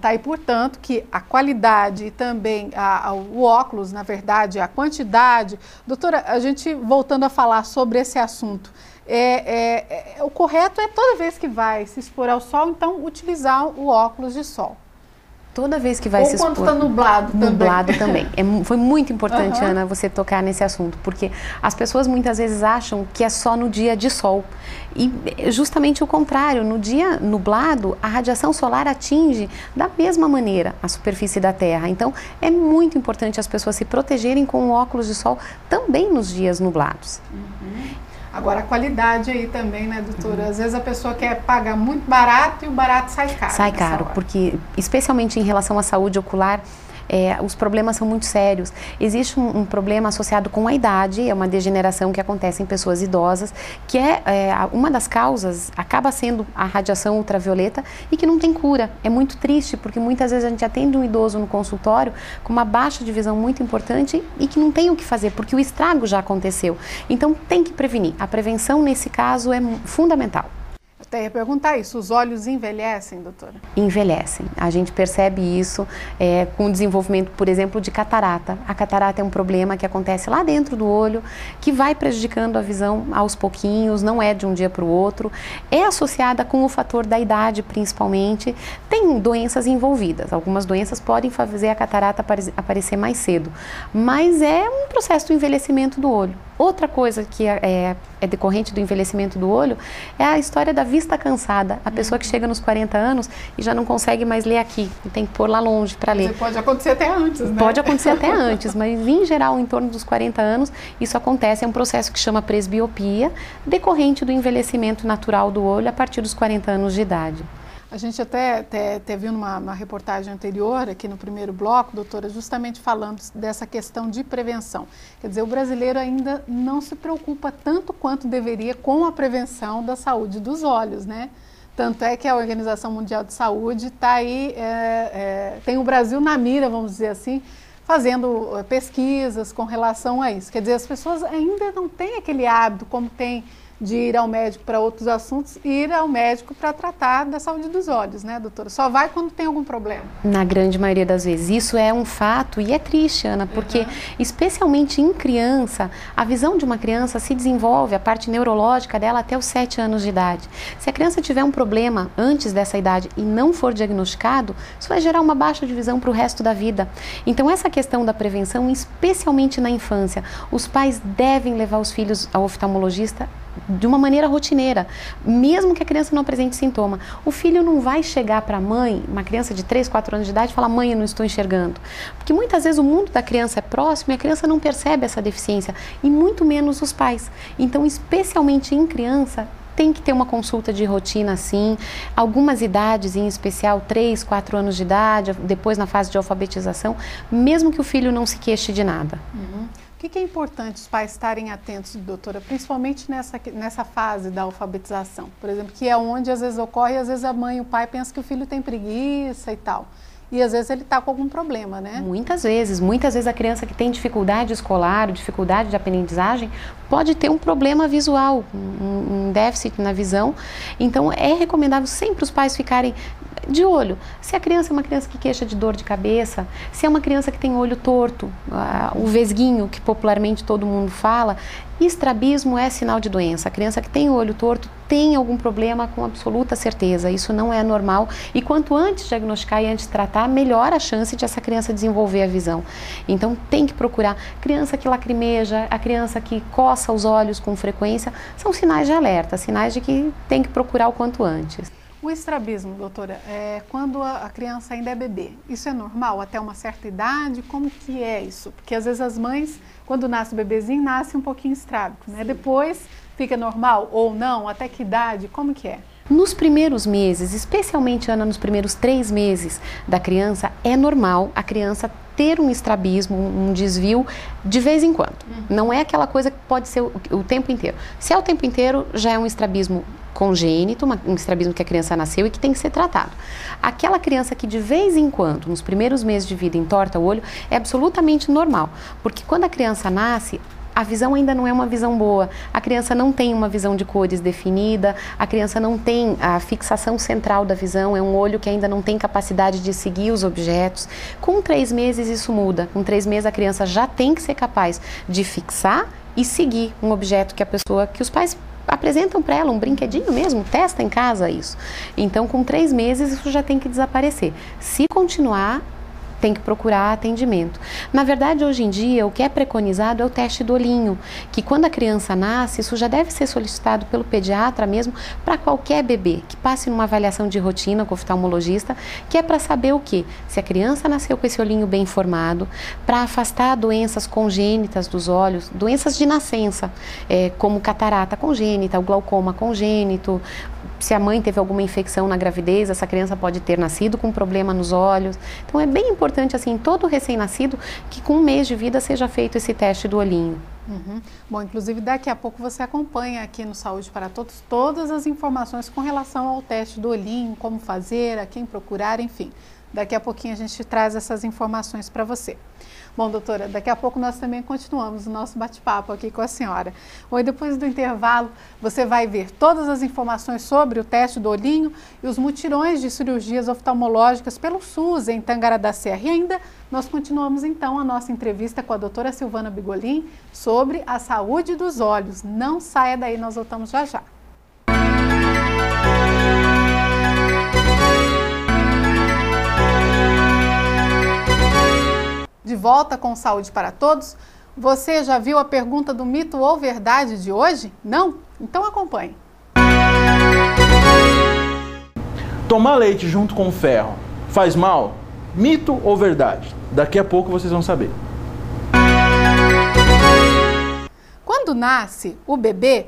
Tá? E, portanto, que a qualidade e também o óculos, na verdade, a quantidade... Doutora, a gente voltando a falar sobre esse assunto, o correto é toda vez que vai se expor ao sol, então, utilizar o óculos de sol. Toda vez que vai se expor... Ou quando está nublado também. Nublado também. Foi muito importante, Ana, você tocar nesse assunto, porque as pessoas muitas vezes acham que é só no dia de sol. E justamente o contrário, no dia nublado, a radiação solar atinge da mesma maneira a superfície da Terra. Então, é muito importante as pessoas se protegerem com o óculos de sol também nos dias nublados. Agora, a qualidade aí também, né, doutora? Às vezes a pessoa quer pagar muito barato e o barato sai caro. Sai caro, porque, especialmente em relação à saúde ocular, os problemas são muito sérios. Existe um problema associado com a idade, é uma degeneração que acontece em pessoas idosas, que uma das causas acaba sendo a radiação ultravioleta e que não tem cura. É muito triste, porque muitas vezes a gente atende um idoso no consultório com uma baixa de visão muito importante e que não tem o que fazer, porque o estrago já aconteceu. Então tem que prevenir. A prevenção nesse caso é fundamental. Até ia perguntar isso, os olhos envelhecem, doutora? Envelhecem. A gente percebe isso com o desenvolvimento, por exemplo, de catarata. A catarata é um problema que acontece lá dentro do olho, que vai prejudicando a visão aos pouquinhos, não é de um dia para o outro. É associada com o fator da idade, principalmente. Tem doenças envolvidas. Algumas doenças podem fazer a catarata aparecer mais cedo, mas é um processo do envelhecimento do olho. Outra coisa que é decorrente do envelhecimento do olho é a história da vista cansada. A pessoa que chega nos 40 anos e já não consegue mais ler aqui, tem que pôr lá longe para ler. Pode acontecer até antes, né? Pode acontecer até antes, mas em geral, em torno dos 40 anos, isso acontece. É um processo que chama presbiopia, decorrente do envelhecimento natural do olho a partir dos 40 anos de idade. A gente até viu numa reportagem anterior, aqui no primeiro bloco, doutora, justamente falando dessa questão de prevenção. Quer dizer, o brasileiro ainda não se preocupa tanto quanto deveria com a prevenção da saúde dos olhos, né? Tanto é que a Organização Mundial de Saúde está aí, tem o Brasil na mira, vamos dizer assim, fazendo pesquisas com relação a isso. Quer dizer, as pessoas ainda não têm aquele hábito como tem de ir ao médico para outros assuntos, ir ao médico para tratar da saúde dos olhos, né, doutora? Só vai quando tem algum problema. Na grande maioria das vezes. Isso é um fato e é triste, Ana, porque especialmente em criança, a visão de uma criança se desenvolve, a parte neurológica dela, até os 7 anos de idade. Se a criança tiver um problema antes dessa idade e não for diagnosticado, isso vai gerar uma baixa de visão para o resto da vida. Então, essa questão da prevenção, especialmente na infância, os pais devem levar os filhos ao oftalmologista de uma maneira rotineira, mesmo que a criança não apresente sintoma. O filho não vai chegar para a mãe, uma criança de 3, 4 anos de idade, e falar: mãe, eu não estou enxergando. Porque muitas vezes o mundo da criança é próximo e a criança não percebe essa deficiência, e muito menos os pais. Então, especialmente em criança, tem que ter uma consulta de rotina, sim. Algumas idades, em especial 3, 4 anos de idade, depois na fase de alfabetização, mesmo que o filho não se queixe de nada. O que é importante os pais estarem atentos, doutora, principalmente nessa fase da alfabetização? Por exemplo, que é onde às vezes ocorre, e às vezes a mãe e o pai pensam que o filho tem preguiça e tal. E às vezes ele está com algum problema, né? Muitas vezes a criança que tem dificuldade escolar, dificuldade de aprendizagem, pode ter um problema visual, um déficit na visão. Então é recomendável sempre os pais ficarem de olho. Se a criança é uma criança que queixa de dor de cabeça, se é uma criança que tem olho torto, o vesguinho que popularmente todo mundo fala, estrabismo é sinal de doença. A criança que tem o olho torto tem algum problema com absoluta certeza. Isso não é normal e quanto antes diagnosticar e antes tratar, melhor a chance de essa criança desenvolver a visão. Então tem que procurar. Criança que lacrimeja, a criança que coça os olhos com frequência, são sinais de alerta, sinais de que tem que procurar o quanto antes. O estrabismo, doutora, é quando a criança ainda é bebê. Isso é normal até uma certa idade? Como que é isso? Porque às vezes as mães, quando nasce o bebezinho, nasce um pouquinho estrábico, né? Depois fica normal ou não? Até que idade? Como que é? Nos primeiros meses, especialmente, Ana, nos primeiros 3 meses da criança, é normal a criança ter um estrabismo, um desvio de vez em quando. Não é aquela coisa que pode ser o tempo inteiro. Se é o tempo inteiro, já é um estrabismo congênito, um estrabismo que a criança nasceu e que tem que ser tratado. Aquela criança que de vez em quando, nos primeiros meses de vida, entorta o olho, é absolutamente normal. Porque quando a criança nasce, a visão ainda não é uma visão boa. A criança não tem uma visão de cores definida, a criança não tem a fixação central da visão, é um olho que ainda não tem capacidade de seguir os objetos. Com 3 meses isso muda. Com 3 meses a criança já tem que ser capaz de fixar e seguir um objeto que os pais apresentam para ela, um brinquedinho mesmo, testa em casa isso. Então, com 3 meses isso já tem que desaparecer. Se continuar, tem que procurar atendimento. Na verdade, hoje em dia, o que é preconizado é o teste do olhinho, que quando a criança nasce, isso já deve ser solicitado pelo pediatra mesmo para qualquer bebê, que passe numa avaliação de rotina com o oftalmologista, que é para saber o quê? Se a criança nasceu com esse olhinho bem formado, para afastar doenças congênitas dos olhos, doenças de nascença, como catarata congênita, o glaucoma congênito. Se a mãe teve alguma infecção na gravidez, essa criança pode ter nascido com problema nos olhos. Então, é bem importante, assim, todo recém-nascido, que com 1 mês de vida seja feito esse teste do olhinho. Uhum. Bom, inclusive daqui a pouco você acompanha aqui no Saúde para Todos todas as informações com relação ao teste do olhinho, como fazer, a quem procurar, enfim. Daqui a pouquinho a gente traz essas informações para você. Bom, doutora, daqui a pouco nós também continuamos o nosso bate-papo aqui com a senhora. Oi, depois do intervalo, você vai ver todas as informações sobre o teste do olhinho e os mutirões de cirurgias oftalmológicas pelo SUS em Tangará da Serra. E ainda nós continuamos então a nossa entrevista com a doutora Silvana Bigolin sobre a saúde dos olhos. Não saia daí, nós voltamos já já. De volta com Saúde para Todos. Você já viu a pergunta do mito ou verdade de hoje? Não? Então acompanhe. Tomar leite junto com ferro faz mal? Mito ou verdade? Daqui a pouco vocês vão saber. Quando nasce o bebê,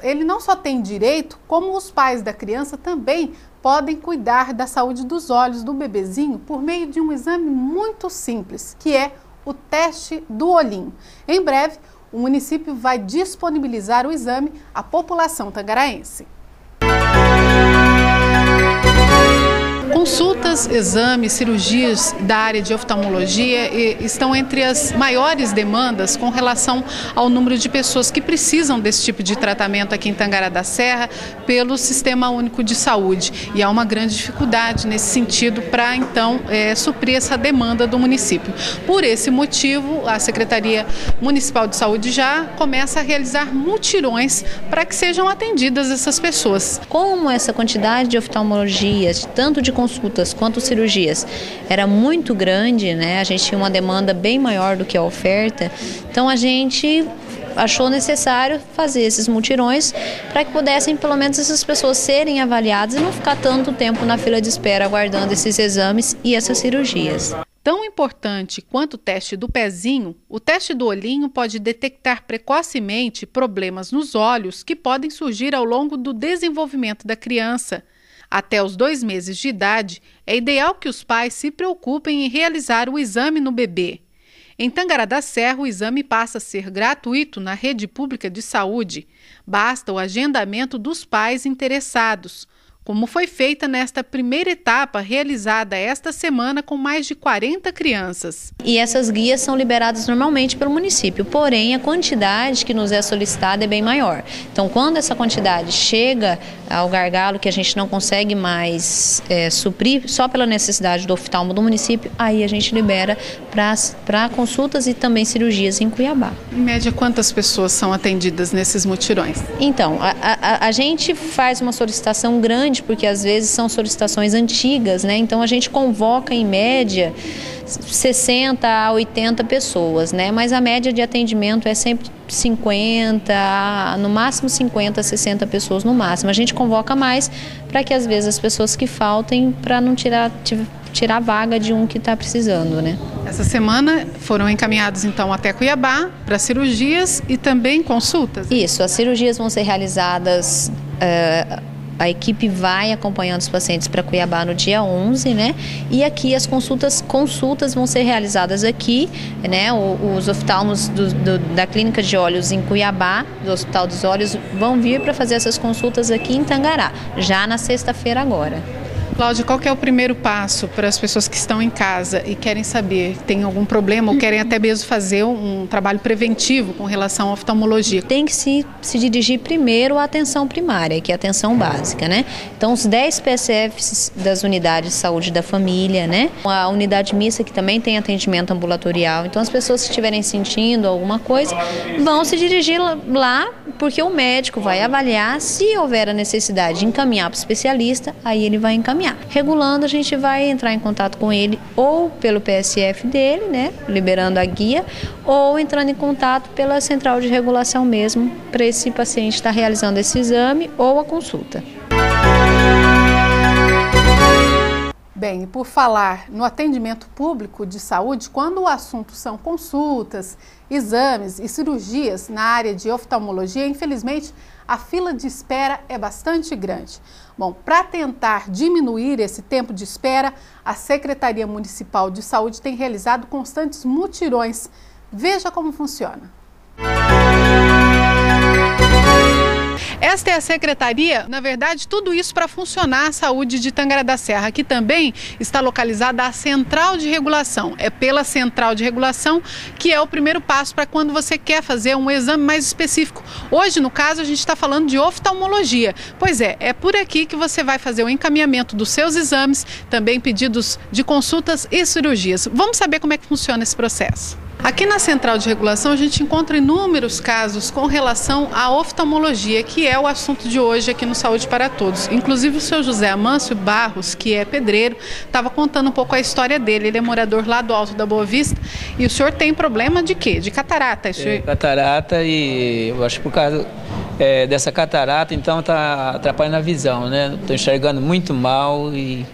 ele não só tem direito, como os pais da criança também podem cuidar da saúde dos olhos do bebezinho por meio de um exame muito simples, que é o teste do olhinho. Em breve, o município vai disponibilizar o exame à população tangaraense. Consultas, exames, cirurgias da área de oftalmologia estão entre as maiores demandas com relação ao número de pessoas que precisam desse tipo de tratamento aqui em Tangará da Serra pelo Sistema Único de Saúde. E há uma grande dificuldade nesse sentido para, então, suprir essa demanda do município. Por esse motivo, a Secretaria Municipal de Saúde já começa a realizar mutirões para que sejam atendidas essas pessoas. Como essa quantidade de oftalmologias, tanto de consultas quanto cirurgias, era muito grande, né? A gente tinha uma demanda bem maior do que a oferta, então a gente achou necessário fazer esses mutirões para que pudessem pelo menos essas pessoas serem avaliadas e não ficar tanto tempo na fila de espera aguardando esses exames e essas cirurgias. Tão importante quanto o teste do pezinho, o teste do olhinho pode detectar precocemente problemas nos olhos que podem surgir ao longo do desenvolvimento da criança. Até os 2 meses de idade, é ideal que os pais se preocupem em realizar o exame no bebê. Em Tangará da Serra, o exame passa a ser gratuito na rede pública de saúde. Basta o agendamento dos pais interessados, como foi feita nesta primeira etapa realizada esta semana com mais de 40 crianças. E essas guias são liberadas normalmente pelo município, porém a quantidade que nos é solicitada é bem maior. Então, quando essa quantidade chega ao gargalo que a gente não consegue mais suprir só pela necessidade do oftalmo do município, aí a gente libera para consultas e também cirurgias em Cuiabá. Em média, quantas pessoas são atendidas nesses mutirões? Então, a gente faz uma solicitação grande, porque às vezes são solicitações antigas, né? Então a gente convoca em média 60 a 80 pessoas, né? Mas a média de atendimento é sempre 50, no máximo 50 a 60 pessoas no máximo. A gente convoca mais para que às vezes as pessoas que faltem, para não tirar a vaga de um que está precisando, né? Essa semana foram encaminhados então até Cuiabá para cirurgias e também consultas? Isso, as cirurgias vão ser realizadas... A equipe vai acompanhando os pacientes para Cuiabá no dia 11, né? E aqui as consultas vão ser realizadas aqui, né? Os oftalmos da Clínica de Olhos em Cuiabá, do Hospital dos Olhos, vão vir para fazer essas consultas aqui em Tangará, já na sexta-feira agora. Cláudia, qual que é o primeiro passo para as pessoas que estão em casa e querem saber, tem algum problema ou querem até mesmo fazer um trabalho preventivo com relação à oftalmologia? Tem que se dirigir primeiro à atenção primária, que é a atenção básica, né? Então, os 10 PSFs das unidades de saúde da família, né? A unidade mista que também tem atendimento ambulatorial. Então, as pessoas que estiverem sentindo alguma coisa vão se dirigir lá, porque o médico vai avaliar se houver a necessidade de encaminhar para o especialista, aí ele vai encaminhar. Regulando, a gente vai entrar em contato com ele ou pelo PSF dele, né, liberando a guia, ou entrando em contato pela central de regulação mesmo, para esse paciente estar realizando esse exame ou a consulta. Bem, e por falar no atendimento público de saúde, quando o assunto são consultas, exames e cirurgias na área de oftalmologia, infelizmente, a fila de espera é bastante grande. Bom, para tentar diminuir esse tempo de espera, a Secretaria Municipal de Saúde tem realizado constantes mutirões. Veja como funciona. Esta é a secretaria, na verdade, tudo isso para funcionar a saúde de Tangará da Serra. Aqui também está localizada a central de regulação. É pela central de regulação que é o primeiro passo para quando você quer fazer um exame mais específico. Hoje, no caso, a gente está falando de oftalmologia. Pois é por aqui que você vai fazer o encaminhamento dos seus exames, também pedidos de consultas e cirurgias. Vamos saber como é que funciona esse processo. Aqui na Central de Regulação a gente encontra inúmeros casos com relação à oftalmologia, que é o assunto de hoje aqui no Saúde para Todos. Inclusive o seu José Amâncio Barros, que é pedreiro, estava contando um pouco a história dele. Ele é morador lá do Alto da Boa Vista. E o senhor tem problema de quê? De catarata? Catarata, e eu acho que por causa dessa catarata, então está atrapalhando a visão, né? Estou enxergando muito mal e...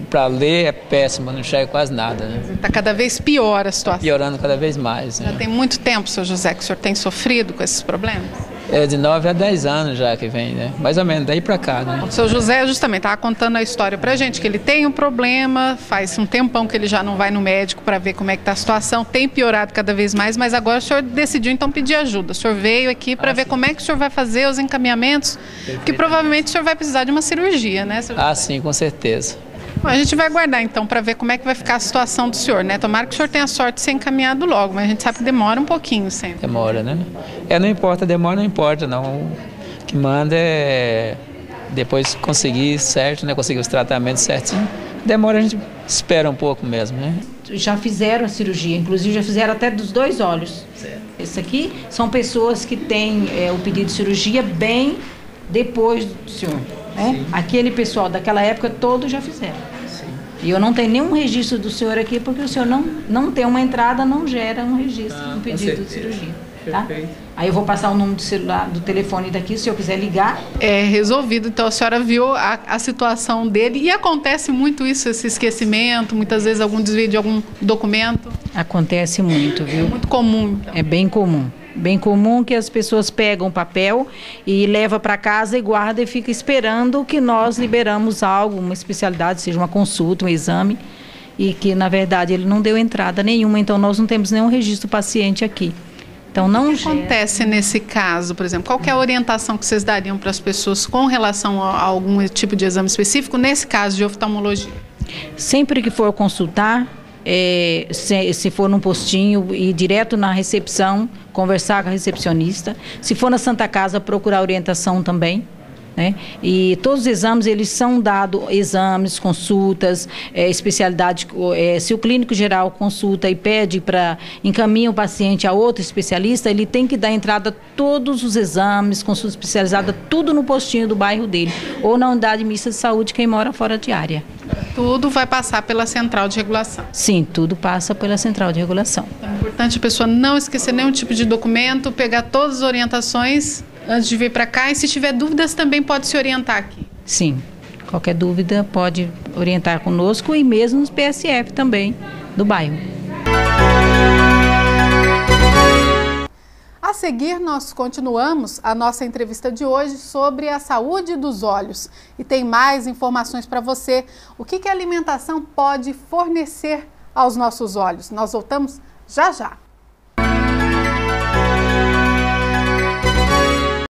Para ler é péssimo, não enxerga quase nada. Né? Está cada vez pior a situação. Tá piorando cada vez mais. Já tem muito tempo, seu José, que o senhor tem sofrido com esses problemas? É de 9 a 10 anos já que vem, né? Mais ou menos, daí para cá. Né? O seu José justamente estava contando a história para a gente, que ele tem um problema, faz um tempão que ele já não vai no médico para ver como é que está a situação, tem piorado cada vez mais, mas agora o senhor decidiu então pedir ajuda. O senhor veio aqui para ver como é que o senhor vai fazer os encaminhamentos, porque provavelmente o senhor vai precisar de uma cirurgia, né? Sim, com certeza. Bom, a gente vai aguardar então para ver como é que vai ficar a situação do senhor, né? Tomara que o senhor tenha a sorte de ser encaminhado logo, mas a gente sabe que demora um pouquinho sempre. Demora, né? Não importa, demora, não importa, não. O que manda é depois conseguir certo, né? Conseguir os tratamentos certinho. Demora, a gente espera um pouco mesmo, né? Já fizeram a cirurgia, inclusive já fizeram até dos 2 olhos. Certo. Esse aqui são pessoas que têm o pedido de cirurgia bem depois do senhor. Né? Aquele pessoal daquela época todos já fizeram. Sim. E eu não tenho nenhum registro do senhor aqui, porque o senhor não tem uma entrada, não gera um registro, um pedido de cirurgia. Tá? Aí eu vou passar o número do celular, do telefone daqui, se eu quiser ligar. É resolvido, então a senhora viu a situação dele e acontece muito isso, esse esquecimento, muitas vezes algum desvio de algum documento? Acontece muito, viu? É muito comum. Então. É bem comum. Bem comum que as pessoas pegam papel e levam para casa e guardam e fica esperando que nós liberamos algo, uma especialidade, seja uma consulta, um exame, e que na verdade ele não deu entrada nenhuma, então nós não temos nenhum registro do paciente aqui. Então não o que acontece nesse caso, por exemplo? Qual que é a orientação que vocês dariam para as pessoas com relação a algum tipo de exame específico, nesse caso de oftalmologia? Sempre que for consultar, se for num postinho, ir direto na recepção, conversar com a recepcionista. Se for na Santa Casa, procurar orientação também. Né? E todos os exames, eles são dados, exames, consultas, especialidade, se o clínico geral consulta e pede encaminha o paciente a outro especialista, ele tem que dar entrada a todos os exames, consulta especializada, tudo no postinho do bairro dele, ou na unidade mista de saúde, quem mora fora de área. Tudo vai passar pela central de regulação? Sim, tudo passa pela central de regulação. É importante a pessoa não esquecer nenhum tipo de documento, pegar todas as orientações antes de vir para cá, e se tiver dúvidas também pode se orientar aqui. Sim, qualquer dúvida pode orientar conosco e mesmo nos PSF também do bairro. A seguir, nós continuamos a nossa entrevista de hoje sobre a saúde dos olhos. E tem mais informações para você. O que a alimentação pode fornecer aos nossos olhos? Nós voltamos já já.